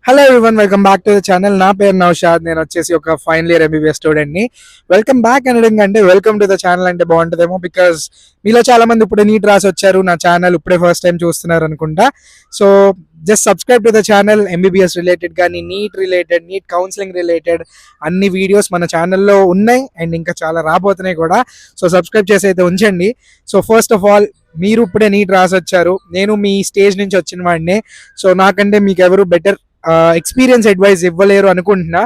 Hello everyone, welcome back to the channel. నా పేరు నౌషాద్. నేను వచ్చేసి ఒక ఫైనల్ ఇయర్ ఎంబీబీఎస్ స్టూడెంట్ ని. వెల్కమ్ బ్యాక్ అనడం కంటే వెల్కమ్ టు ద ఛానల్ అంటే బాగుంటుందేమో. బికాస్ మీలో చాలా మంది ఇప్పుడు నీట్ రాసి వచ్చారు, నా ఛానల్ ఇప్పుడే ఫస్ట్ టైం చూస్తున్నారు అనుకుంటా. So just subscribe to the channel. MBBS related కానీ NEET related, NEET counselling related అన్ని వీడియోస్ మన ఛానల్లో ఉన్నాయి అండ్ ఇంకా చాలా రాబోతున్నాయి కూడా. సో సబ్స్క్రైబ్ చేసి అయితే ఉంచండి. సో ఫస్ట్ ఆఫ్ ఆల్, మీరు ఇప్పుడే నీట్ రాసి వచ్చారు, నేను మీ స్టేజ్ నుంచి వచ్చిన వాడినే. సో నాకంటే మీకు ఎవరు బెటర్ ఎక్స్పీరియన్స్ అడ్వైస్ ఇవ్వలేరు అనుకుంటున్నా.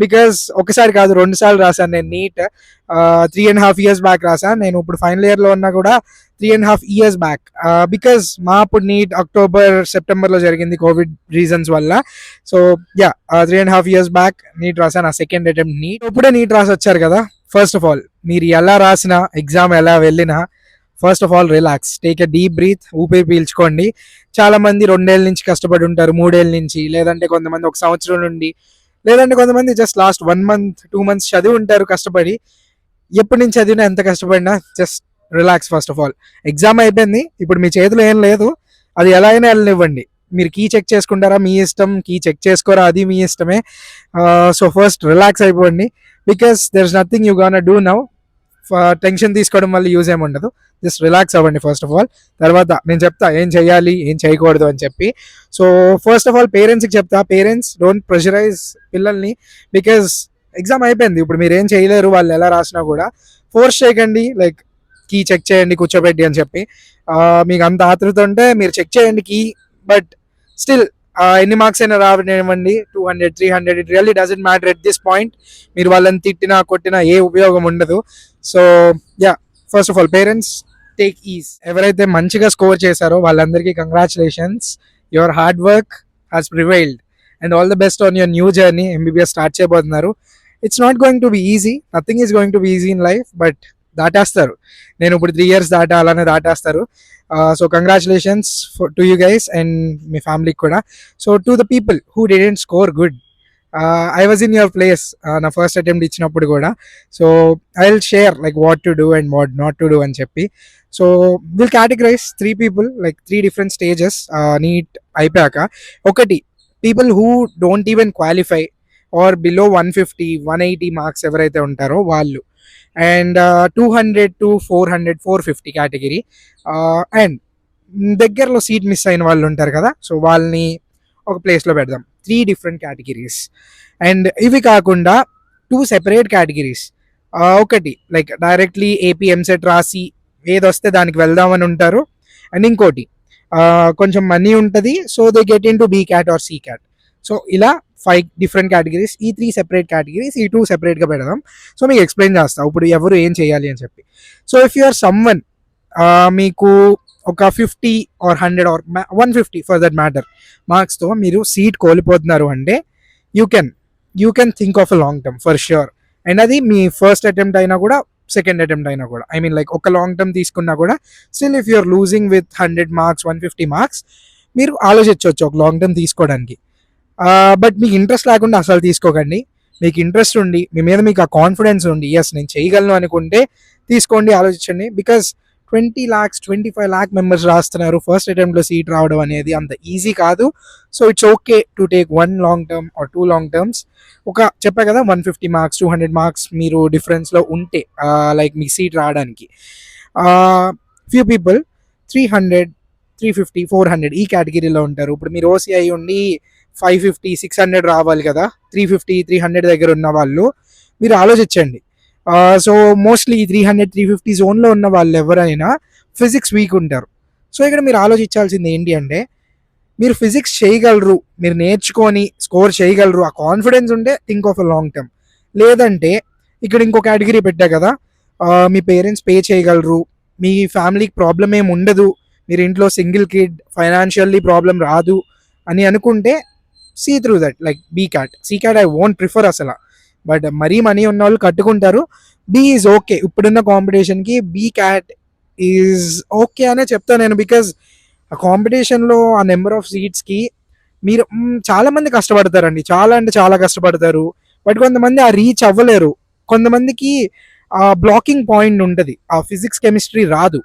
బికాస్ ఒకసారి కాదు, 2 సార్లు రాశాను నేను నీట్. 3.5 years బ్యాక్ రాశాను. నేను ఇప్పుడు ఫైనల్ ఇయర్లో ఉన్నా కూడా 3.5 years బ్యాక్. బికాస్ మా అప్పుడు నీట్ అక్టోబర్ సెప్టెంబర్లో జరిగింది కోవిడ్ రీజన్స్ వల్ల. సో 3.5 years బ్యాక్ నీట్ రాశాను, నా సెకండ్ అటెంప్ట్ నీట్. ఇప్పుడే నీట్ రాసి వచ్చారు కదా. ఫస్ట్ ఆఫ్ ఆల్, మీరు ఎలా రాసినా, ఎగ్జామ్ ఎలా వెళ్ళినా, first of all relax, take a deep breath, ఊపిరి పీల్చుకోండి. చాలా మంది 2 ఏళ్ళ నుంచి కష్టపడి ఉంటారు, 3 ఏళ్ళ నుంచి, లేదంటే కొంతమంది 1 సంవత్సరం నుండి, లేదంటే కొంతమంది జస్ట్ లాస్ట్ 1 month 2 months చదివి ఉంటారు కష్టపడి. ఎప్పటి నుంచి చదివినా, ఎంత కష్టపడినా, just relax. First of all, exam అయిపోయింది, ఇప్పుడు మీ చేతిలో ఏం లేదు, అది ఎలా అయినా వెళ్ళనివ్వండి. మీరు కీ చెక్ చేసుకుంటారా మీ ఇష్టం, కీ చెక్ చేసుకోరా అది మీ ఇష్టమే. సో ఫస్ట్ రిలాక్స్ అయిపోండి. Because there is nothing you Gaana do now. Tension తీసుకోవడం వల్ల యూజ్ ఏమి ఉండదు. జస్ట్ రిలాక్స్ అవ్వండి ఫస్ట్ ఆఫ్ ఆల్. తర్వాత నేను చెప్తా ఏం చేయాలి, ఏం చేయకూడదు అని చెప్పి. సో ఫస్ట్ ఆఫ్ ఆల్, పేరెంట్స్కి చెప్తా, పేరెంట్స్ డోంట్ ప్రెషరైజ్ పిల్లల్ని. బికాజ్ ఎగ్జామ్ అయిపోయింది, ఇప్పుడు మీరు ఏం చేయలేరు, వాళ్ళు ఎలా రాసినా కూడా. ఫోర్స్ చేయకండి, లైక్ కీ చెక్ చేయండి కూర్చోబెట్టి అని చెప్పి. మీకు అంత ఆతృత ఉంటే మీరు చెక్ చేయండి కీ. బట్ స్టిల్ ఎన్ని మార్క్స్ అయినా రావనివ్వండి, 200 300, it really doesn't matter at this point. మీరు వాళ్ళని తిట్టినా కొట్టినా ఏ ఉపయోగం ఉండదు. So first of all, parents take ease. ఎవరైతే మంచిగా స్కోర్ చేశారో వాళ్ళందరికీ congratulations. Your hard work has prevailed and all the best on your new journey. MBBS start చేయబోతున్నారు. It's not going to be easy, nothing is going to be easy in life, but దాటేస్తారు. నేను ఇప్పుడు 3 years దాటా, అలానే దాటేస్తారు. So congratulations to you guys and మీ ఫ్యామిలీకి కూడా. So to the people who didn't score good, I was in your place నా ఫస్ట్ అటెంప్ట్ ఇచ్చినప్పుడు కూడా. So I will share like what to do and what not to do అని చెప్పి. So will categorise 3 people, like 3 different stages NEET అయిపోయాక. ఒకటి, people who don't even qualify or below 150 180 marks ఎవరైతే ఉంటారో వాళ్ళు. And 200 to 400 450 category. And దగ్గరలో seat miss అయిన వాళ్ళు ఉంటారు కదా, సో వాళ్ళని ఒక ప్లేస్లో పెడదాం. 3 different కేటగిరీస్. అండ్ ఇవి కాకుండా 2 separate కేటగిరీస్. ఒకటి లైక్ డైరెక్ట్లీ ఏపీ ఎంసెట్ రాసి ఏదొస్తే దానికి వెళ్దామని ఉంటారు. అండ్ ఇంకోటి కొంచెం మనీ ఉంటుంది, so they get into B cat or C cat. So ఇలా 5 different కేటగిరీస్. ఈ 3 separate కేటగిరీస్, ఈ 2 సెపరేట్గా పెడదాం. సో మీకు ఎక్స్ప్లెయిన్ చేస్తా ఇప్పుడు ఎవరు ఏం చేయాలి అని చెప్పి. So if you are someone, మీకు ఒక 50 or 100 or 150 for that matter మార్క్స్తో మీరు సీట్ కోల్పోతున్నారు అంటే you can think of a long term for sure. And అది మీ ఫస్ట్ అటెంప్ట్ అయినా కూడా, సెకండ్ అటెంప్ట్ అయినా కూడా, ఐ మీన్ లైక్ ఒక లాంగ్ టర్మ్ తీసుకున్నా కూడా, still if you're losing with 100 marks 150 marks, మీరు ఆలోచించవచ్చు ఒక లాంగ్ టర్మ్ తీసుకోవడానికి. బట్ మీకు ఇంట్రెస్ట్ లేకుండా అసలు తీసుకోకండి. మీకు ఇంట్రెస్ట్ ఉండి, మీ మీద మీకు ఆ కాన్ఫిడెన్స్ ఉండి, ఎస్ నేను చేయగలను అనుకుంటే తీసుకోండి, ఆలోచించండి. బికాస్ 20 lakhs 25 lakh మెంబర్స్ రాస్తున్నారు, ఫస్ట్ అటెంప్ట్లో సీట్ రావడం అనేది అంత ఈజీ కాదు. So it's okay to take 1 long term or 2 long terms. ఒక చెప్పా కదా, 150 marks 200 marks మీరు డిఫరెన్స్లో ఉంటే లైక్ మీకు సీట్ రావడానికి. ఫ్యూ పీపుల్ 300 350 400 ఈ కేటగిరీలో ఉంటారు. ఇప్పుడు మీరు ఓసీఐ ఉండి 550 600 రావాలి కదా, 350 300 దగ్గర ఉన్న వాళ్ళు మీరు ఆలోచించండి. సో మోస్ట్లీ 300 350 జోన్లో ఉన్న వాళ్ళు ఎవరైనా ఫిజిక్స్ వీక్ ఉంటారు. సో ఇక్కడ మీరు ఆలోచించాల్సింది ఏంటి అంటే, మీరు ఫిజిక్స్ చేయగలరు, మీరు నేర్చుకొని స్కోర్ చేయగలరు, ఆ కాన్ఫిడెన్స్ ఉంటే think of a long term. లేదంటే ఇక్కడ ఇంకో కేటగిరీ పెట్టా కదా, మీ పేరెంట్స్ పే చేయగలరు, మీ ఫ్యామిలీకి ప్రాబ్లం ఏమి ఉండదు, మీరు ఇంట్లో సింగిల్ కిడ్, ఫైనాన్షియల్లీ ప్రాబ్లం రాదు అని అనుకుంటే, see through that, like B cat C cat I won't prefer అసలు. బట్ మరీ మనీ ఉన్న వాళ్ళు కట్టుకుంటారు. బీ ఈజ్ ఓకే, ఇప్పుడున్న కాంపిటీషన్కి బీ క్యాట్ ఈజ్ ఓకే అనే చెప్తాను నేను. బికాజ్ ఆ కాంపిటీషన్లో ఆ నెంబర్ ఆఫ్ సీట్స్కి మీరు చాలామంది కష్టపడతారండి, చాలా అంటే చాలా కష్టపడతారు. బట్ కొంతమంది ఆ రీచ్ అవ్వలేరు. కొంతమందికి ఆ బ్లాకింగ్ పాయింట్ ఉంటుంది, ఆ ఫిజిక్స్ కెమిస్ట్రీ రాదు.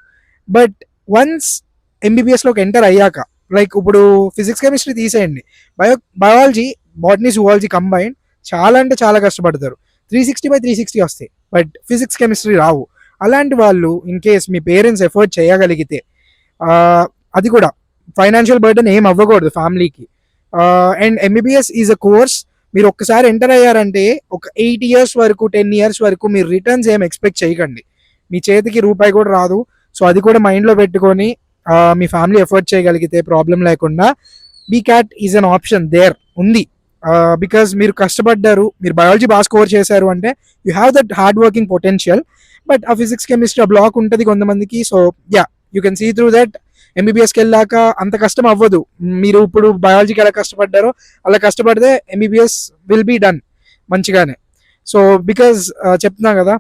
బట్ వన్స్ ఎంబీబీఎస్లోకి ఎంటర్ అయ్యాక, లైక్ ఇప్పుడు ఫిజిక్స్ కెమిస్ట్రీ తీసేయండి, బయాలజీ బాటనీ జువాలజీ కంబైన్ చాలా అంటే చాలా కష్టపడతారు. 360/360 వస్తాయి, బట్ ఫిజిక్స్ కెమిస్ట్రీ రావు. అలాంటి వాళ్ళు in case me parents effort చేయగలిగితే, అది కూడా ఫైనాన్షియల్ బర్డెన్ ఏం అవ్వకూడదు ఫ్యామిలీకి. And MBBS is a course, మీరు ఒక్కసారి ఎంటర్ అయ్యారంటే ఒక 8 years వరకు 10 years వరకు మీరు రిటర్న్స్ ఏం ఎక్స్పెక్ట్ చేయకండి. మీ చేతికి రూపాయి కూడా రాదు. సో అది కూడా మైండ్లో పెట్టుకొని మీ ఫ్యామిలీ ఎఫర్ట్ చేయగలిగితే ప్రాబ్లం లేకుండా BCAT is an option there ఉంది. బికాజ్ మీరు కష్టపడ్డారు, మీరు బయాలజీ బాగా స్కోర్ చేశారు అంటే you have that hard working potential. But ఆ ఫిజిక్స్ కెమిస్ట్రీ బ్లాక్ ఉంటుంది కొంతమందికి. So yeah, you can see through that. ఎంబీబీఎస్కి వెళ్ళాక అంత కష్టం అవ్వదు. మీరు ఇప్పుడు బయాలజీకి ఎలా కష్టపడ్డారో అలా కష్టపడితే ఎంబీబీఎస్ విల్ బీ డన్ మంచిగానే. సో బికాజ్ చెప్తున్నా కదా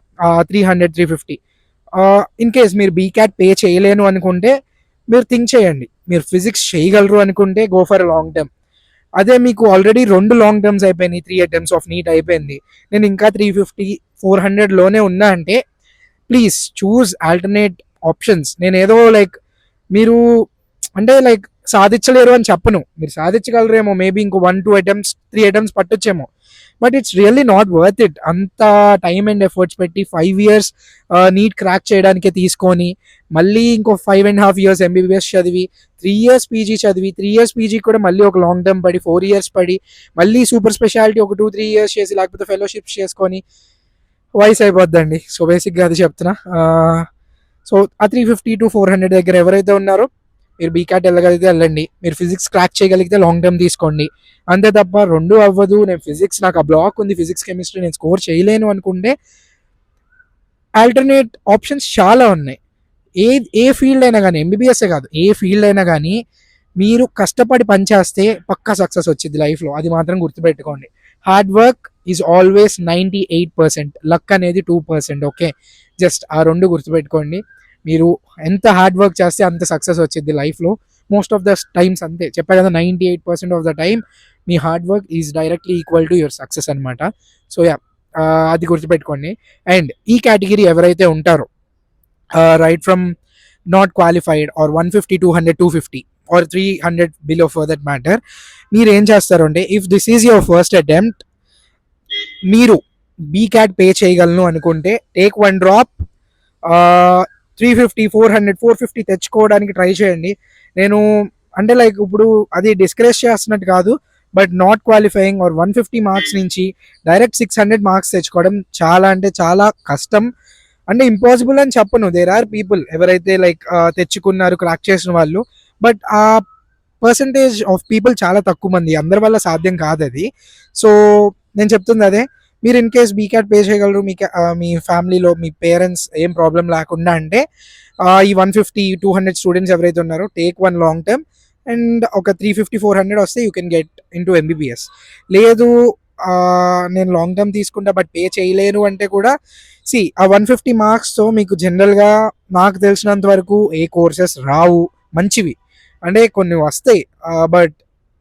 300-350. ఇన్ కేస్ మీరు బీక్యాట్ పే చేయలేను అనుకుంటే మీరు థింక్ చేయండి. మీరు ఫిజిక్స్ చేయగలరు అనుకుంటే గో ఫర్ లాంగ్ టర్మ్. అదే మీకు ఆల్రెడీ 2 లాంగ్ టర్మ్స్ అయిపోయినాయి, 3 attempts ఆఫ్ నీట్ అయిపోయింది, నేను ఇంకా 350-400లోనే ఉన్నా అంటే ప్లీజ్ చూజ్ ఆల్టర్నేట్ ఆప్షన్స్. నేను ఏదో లైక్ మీరు అంటే లైక్ సాధించలేరు అని చెప్పను, మీరు సాధించగలరేమో, మేబీ ఇంకో 1-2 attempts 3 attempts పట్టొచ్చేమో. But it's really not worth it. అంత టైమ్ అండ్ ఎఫర్ట్స్ పెట్టి 5 years నీట్ క్రాక్ చేయడానికే తీసుకొని మళ్ళీ ఇంకో 5.5 years ఎంబీబీఎస్ చదివి 3 years పీజీ చదివి 3 years పీజీ కూడా మళ్ళీ ఒక లాంగ్ టర్మ్ పడి 4 years పడి మళ్ళీ సూపర్ స్పెషాలిటీ ఒక 2-3 years చేసి లేకపోతే ఫెలోషిప్స్ చేసుకొని వయసు అయిపోద్దండి. సో బేసిక్గా అది చెప్తున్నా. సో ఆ 350-400 దగ్గర ఎవరైతే ఉన్నారో మీరు బీక్యాట్ వెళ్ళగలిగితే వెళ్ళండి, మీరు ఫిజిక్స్ క్రాక్ చేయగలిగితే లాంగ్ టర్మ్ తీసుకోండి. అంతే తప్ప 2 అవ్వదు, నేను ఫిజిక్స్ నాకు ఆ బ్లాక్ ఉంది, ఫిజిక్స్ కెమిస్ట్రీ నేను స్కోర్ చేయలేను అనుకుంటే ఆల్టర్నేట్ ఆప్షన్స్ చాలా ఉన్నాయి. ఏ ఫీల్డ్ అయినా కానీ, ఎంబీబీఎస్ఏ కాదు, ఏ ఫీల్డ్ అయినా కానీ మీరు కష్టపడి పనిచేస్తే పక్కా సక్సెస్ వచ్చింది లైఫ్లో, అది మాత్రం గుర్తుపెట్టుకోండి. Hard work is always 98%, luck అనేది 2%. ఓకే, జస్ట్ ఆ 2 గుర్తుపెట్టుకోండి. మీరు ఎంత హార్డ్ వర్క్ చేస్తే అంత సక్సెస్ వచ్చింది లైఫ్లో. మోస్ట్ ఆఫ్ ద టైమ్స్ అంతే చెప్పా కదా, 98% ఆఫ్ ద టైమ్ మీ hard work is directly equal to your success అనమాట. సో యా, అది గుర్తుపెట్టుకోండి. అండ్ ఈ కేటగిరీ ఎవరైతే ఉంటారో right from not qualified or 150, 200, 250 or 300 below for that matter, మీరు ఏం చేస్తారు అంటే if this is your first attempt, మీరు బీక్యాట్ పే చేయగలను అనుకుంటే టేక్ 1 డ్రాప్, 350, 400, 450 తెచ్చుకోవడానికి ట్రై చేయండి. నేను అంటే లైక్ ఇప్పుడు అది డిస్కరేజ్ చేస్తున్నట్టు కాదు, but not qualifying or 150 marks నుంచి డైరెక్ట్ 600 మార్క్స్ తెచ్చుకోవడం చాలా అంటే చాలా కష్టం. అంటే ఇంపాసిబుల్ అని చెప్పను, దేర్ ఆర్ పీపుల్ ఎవరైతే లైక్ తెచ్చుకున్నారు, క్రాక్ చేసిన వాళ్ళు, బట్ ఆ పర్సంటేజ్ ఆఫ్ పీపుల్ చాలా తక్కువ మంది, అందరి వల్ల సాధ్యం కాదు అది. సో నేను చెప్తుంది అదే, మీరు ఇన్ కేస్ బీక్యాట్ పే చేయగలరు, మీ ఫ్యామిలీలో మీ పేరెంట్స్ ఏం ప్రాబ్లం లేకుండా అంటే ఈ 150-200 స్టూడెంట్స్ ఎవరైతే ఉన్నారో టేక్ 1 లాంగ్ టర్మ్ అండ్ ఒక 350-400 వస్తే you can get in to MBBS. లేదు నేను లాంగ్ టర్మ్ తీసుకుంటా బట్ పే చేయలేను అంటే కూడా ఆ 150 మార్క్స్తో మీకు జనరల్గా నాకు తెలిసినంత వరకు ఏ కోర్సెస్ రావు మంచివి. అంటే కొన్ని వస్తాయి, బట్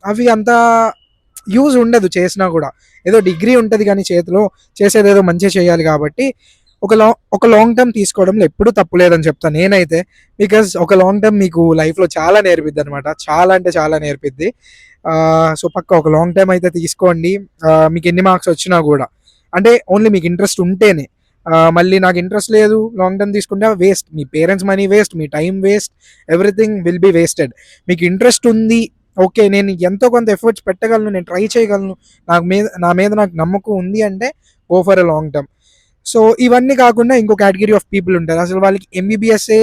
అవి అంతా యూజ్ ఉండదు చేసినా కూడా. ఏదో డిగ్రీ ఉంటుంది కానీ చేతిలో చేసేది ఏదో మంచిగా చేయాలి కాబట్టి ఒక లాంగ్ టర్మ్ తీసుకోవడంలో ఎప్పుడూ తప్పు లేదని చెప్తాను నేనైతే. బికాజ్ ఒక లాంగ్ టర్మ్ మీకు లైఫ్లో చాలా నేర్పిద్ది అనమాట, చాలా అంటే చాలా నేర్పిద్ది. సో పక్క ఒక లాంగ్ టర్మ్ అయితే తీసుకోండి. మీకు ఎన్ని మార్క్స్ వచ్చినా కూడా, అంటే ఓన్లీ మీకు ఇంట్రెస్ట్ ఉంటేనే. మళ్ళీ నాకు ఇంట్రెస్ట్ లేదు లాంగ్ టర్మ్ తీసుకుంటే waste, me parents money waste, me time waste, everything will be wasted. మీకు ఇంట్రెస్ట్ ఉంది, ఓకే నేను ఎంతో కొంత ఎఫర్ట్స్ పెట్టగలను, నేను ట్రై చేయగలను, నా మీద నాకు నమ్మకం ఉంది అంటే go for a long term. So ఇవన్నీ కాకుండా ఇంకో కేటగిరీ ఆఫ్ పీపుల్ ఉంటారు, అసలు వాళ్ళకి ఎంబీబీఎస్ఏ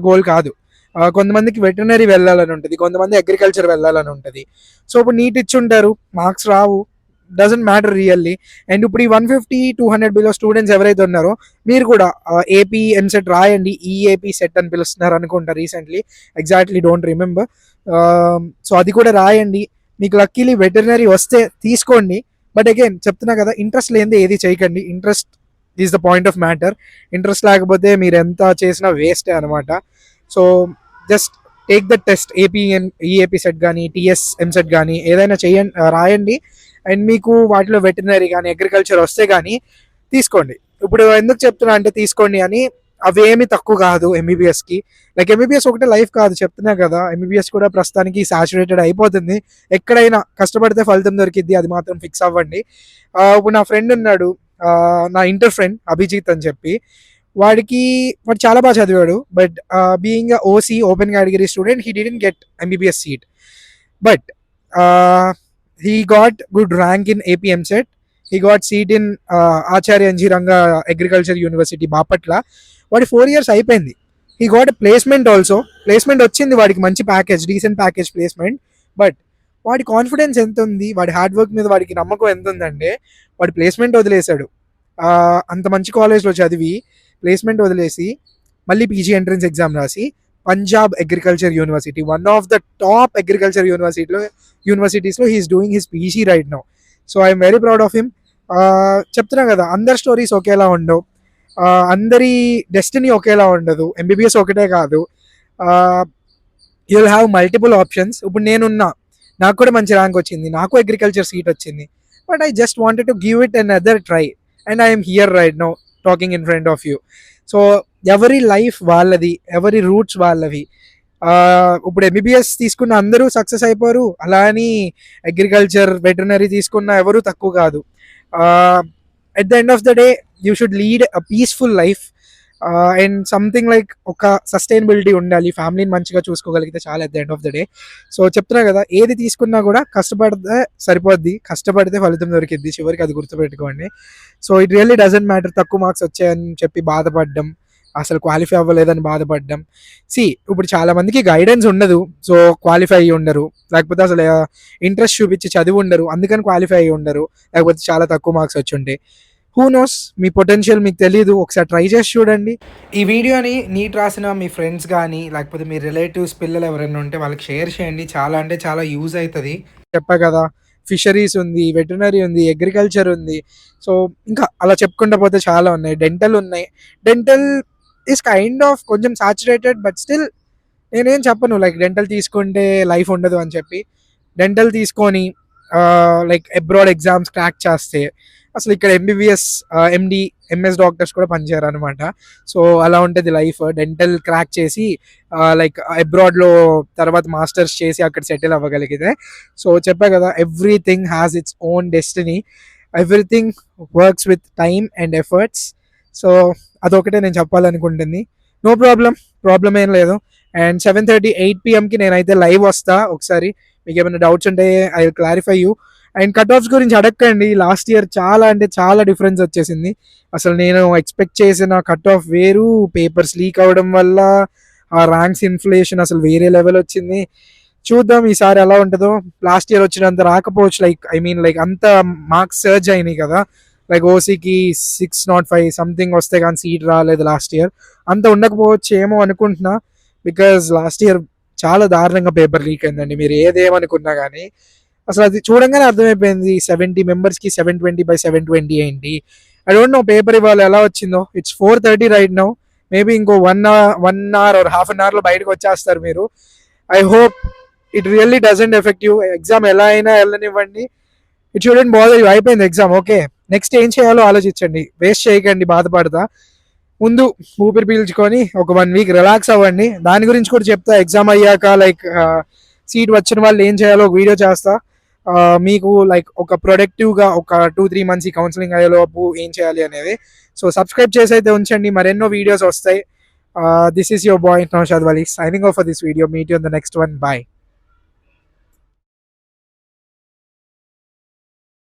గోల్ కాదు. కొంతమందికి వెటర్నరీ వెళ్ళాలని ఉంటుంది, కొంతమంది అగ్రికల్చర్ వెళ్ళాలని ఉంటుంది. సో ఇప్పుడు నీట్ ఇచ్చి ఉంటారు, marks Rao, doesn't matter really. And ఇప్పుడు ఈ 150-200 బిలో స్టూడెంట్స్ ఎవరైతే ఉన్నారో మీరు కూడా ఏపీ ఎంసెట్ రాయండి, ఈఏపీ సెట్ అని పిలుస్తున్నారు అనుకుంటా recently, exactly don't remember. So అది కూడా రాయండి, మీకు లక్కీలీ వెటర్నరీ వస్తే తీసుకోండి. బట్ అగైన్ చెప్తున్నా కదా, ఇంట్రెస్ట్ లేనిదే ఏది చేయకండి, interest is the point of matter. Interest లేకపోతే మీరు ఎంత చేసినా వేస్టే అనమాట. So just take the test, EAP set కానీ టీఎస్ ఎంసెట్ కానీ ఏదైనా రాయండి. అండ్ మీకు వాటిలో వెటర్నరీ కానీ అగ్రికల్చర్ వస్తే కానీ తీసుకోండి. ఇప్పుడు ఎందుకు చెప్తున్నా అంటే తీసుకోండి అని, అవేమి తక్కువ కాదు ఎంబీబీఎస్కి. లైక్ ఎంబీబీఎస్ ఒకటే లైఫ్ కాదు, చెప్తున్నా కదా, ఎంబీబీఎస్ కూడా ప్రస్తుతానికి సాచురేటెడ్ అయిపోతుంది. ఎక్కడైనా కష్టపడితే ఫలితం దొరికిద్ది, అది మాత్రం ఫిక్స్ అవ్వండి. ఇప్పుడు నా ఫ్రెండ్ ఉన్నాడు, నా ఇంటర్ ఫ్రెండ్ అభిజిత్ అని చెప్పి. వాడు చాలా బాగా చదివాడు, but being OC open category student he didn't get MBBS seat. But he got good rank in AP EAMCET. He got seat in Acharya NG Ranga agriculture university Bapatla. వాడి 4 years అయిపోయింది. He got placement also. Placement వచ్చింది వాడికి, మంచి package, decent package placement. But వాడి confidence ఎంత ఉంది, వాడి hard work మీద వాడికి నమ్మకం ఎంత ఉందంటే వాడి ప్లేస్మెంట్ వదిలేశాడు. అంత మంచి కాలేజ్లో చదివి ప్లేస్మెంట్ వదిలేసి మళ్ళీ పీజీ ఎంట్రన్స్ ఎగ్జామ్ రాసి Punjab agriculture university, one of the top agriculture యూనివర్సిటీస్లో he's doing his PG right now. So I'm very proud of him. చెప్తున్నా కదా, అందరి స్టోరీస్ ఒకేలా ఉండవు, అందరి డెస్టినీ ఒకేలా ఉండదు. ఎంబీబీఎస్ ఒకటే కాదు, you will have multiple options. ఇప్పుడు నాకు కూడా మంచి ర్యాంక్ వచ్చింది, నాకు అగ్రికల్చర్ సీట్ వచ్చింది. But I just wanted to give it an other try and I'm here right now talking in front of you. So ఎవరి లైఫ్ వాళ్ళది, ఎవరి రూట్స్ వాళ్ళవి. ఇప్పుడు ఎంబీబీఎస్ తీసుకున్న అందరూ సక్సెస్ అయిపోరు, అలా అని అగ్రికల్చర్ వెటర్నరీ తీసుకున్న ఎవరు తక్కువ కాదు. At the end of the day you should lead a peaceful life and something like ఒక సస్టైనబిలిటీ ఉండాలి, ఫ్యామిలీని మంచిగా చూసుకోగలిగితే చాలా at the end of the day. So చెప్తున్నా కదా, ఏది తీసుకున్నా కూడా కష్టపడితే సరిపోద్ది, కష్టపడితే ఫలితం దొరికిద్ది, చివరికి అది గుర్తుపెట్టుకోండి. So it really doesn't matter తక్కువ మార్క్స్ వచ్చాయని చెప్పి బాధపడడం, అసలు క్వాలిఫై అవ్వలేదని బాధపడడం. ఇప్పుడు చాలా మందికి గైడెన్స్ ఉండదు, సో క్వాలిఫై అయ్యి ఉండరు, లేకపోతే అసలు ఇంట్రెస్ట్ చూపించి చదివి ఉండరు, అందుకని క్వాలిఫై అయ్యి ఉండరు, లేకపోతే చాలా తక్కువ మార్క్స్ వచ్చి ఉంటాయి. హూ నోస్, మీ పొటెన్షియల్ మీకు తెలియదు, ఒకసారి ట్రై చేసి చూడండి. ఈ వీడియోని నీట్ రాసిన మీ ఫ్రెండ్స్ కానీ లేకపోతే మీ రిలేటివ్స్ పిల్లలు ఎవరైనా ఉంటే వాళ్ళకి షేర్ చేయండి, చాలా అంటే చాలా యూజ్ అవుతుంది. చెప్పా కదా, ఫిషరీస్ ఉంది, వెటర్నరీ ఉంది, అగ్రికల్చర్ ఉంది, సో ఇంకా అలా చెప్పుకుంటూ పోతే చాలా ఉన్నాయి. డెంటల్ ఉన్నాయి. డెంటల్ ఈస్ కైండ్ ఆఫ్ కొంచెం సాచురేటెడ్, బట్ స్టిల్ నేనేం చెప్పను లైక్ డెంటల్ తీసుకుంటే లైఫ్ ఉండదు అని చెప్పి. డెంటల్ తీసుకొని లైక్ అబ్రాడ్ ఎగ్జామ్స్ క్రాక్ చేస్తే అసలు ఇక్కడ ఎంబీబీఎస్, ఎండి, ఎంఎస్ డాక్టర్స్ కూడా పనిచేయరు అనమాట. సో అలా ఉంటుంది లైఫ్. డెంటల్ క్రాక్ చేసి లైక్ అబ్రాడ్లో తర్వాత మాస్టర్స్ చేసి అక్కడ సెటిల్ అవ్వగలిగితే. సో చెప్పా కదా, everything has its own destiny, everything works with time and efforts. So అదొకటే నేను చెప్పాలనుకుంటుంది. నో ప్రాబ్లం ఏం లేదు. అండ్ 7:30 8 PM నేనైతే లైవ్ వస్తా. ఒకసారి మీకు ఏమైనా డౌట్స్ ఉంటే I will clarify you. And cut offs గురించి అడగండి. లాస్ట్ ఇయర్ చాలా అంటే చాలా డిఫరెన్స్ వచ్చేసింది. అసలు నేను ఎక్స్పెక్ట్ చేసిన కట్ ఆఫ్ వేరు, పేపర్స్ లీక్ అవ్వడం వల్ల ఆ ర్యాంక్స్ ఇన్ఫ్లేషన్ అసలు వేరే లెవెల్ వచ్చింది. చూద్దాం ఈసారి ఎలా ఉంటుందో. లాస్ట్ ఇయర్ వచ్చినంత రాకపోవచ్చు, లైక్ అంత మార్క్స్ సర్జ్ అయినాయి కదా. లైక్ ఓసీకి 605 సంథింగ్ వస్తే కానీ సీట్ రాలేదు లాస్ట్ ఇయర్. అంత ఉండకపోవచ్చు ఏమో అనుకుంటున్నా, బికాజ్ లాస్ట్ ఇయర్ చాలా దారుణంగా పేపర్ లీక్ అయిందండి. మీరు ఏదేమనుకున్నా కానీ అసలు అది చూడంగానే అర్థమైపోయింది 70 మెంబర్స్కి 720/720 ఏంటి. ఐ డోంట్ నో పేపర్ ఇవాళ ఎలా వచ్చిందో. It's 4:30 right now. మేబీ ఇంకో 1 hour or half an hourలో బయటకు వచ్చేస్తారు మీరు. I hope it really doesn't effect you. Exam ఎలా అయినా వెళ్ళనివ్వండి, ఇట్ షుడెంట్ బాదర్ యూ. అయిపోయింది ఎగ్జామ్, ఓకే, నెక్స్ట్ ఏం చేయాలో ఆలోచించండి, వేస్ట్ చేయకండి బాధపడతా. ముందు ఊపిరి పీల్చుకొని ఒక 1 week రిలాక్స్ అవ్వండి. దాని గురించి కూడా చెప్తా. ఎగ్జామ్ అయ్యాక లైక్ సీట్ వచ్చిన వాళ్ళు ఏం చేయాలో ఒక వీడియో చేస్తా. మీకు లైక్ ఒక ప్రొడక్టివ్గా ఒక 2-3 months ఈ కౌన్సిలింగ్ అయ్యేలోపు ఏం చేయాలి అనేది. సో సబ్స్క్రైబ్ చేసి అయితే ఉంచండి, మరెన్నో వీడియోస్ వస్తాయి. This is your boy Naushad Wali signing off for this video. Meet you in the next one. Bye.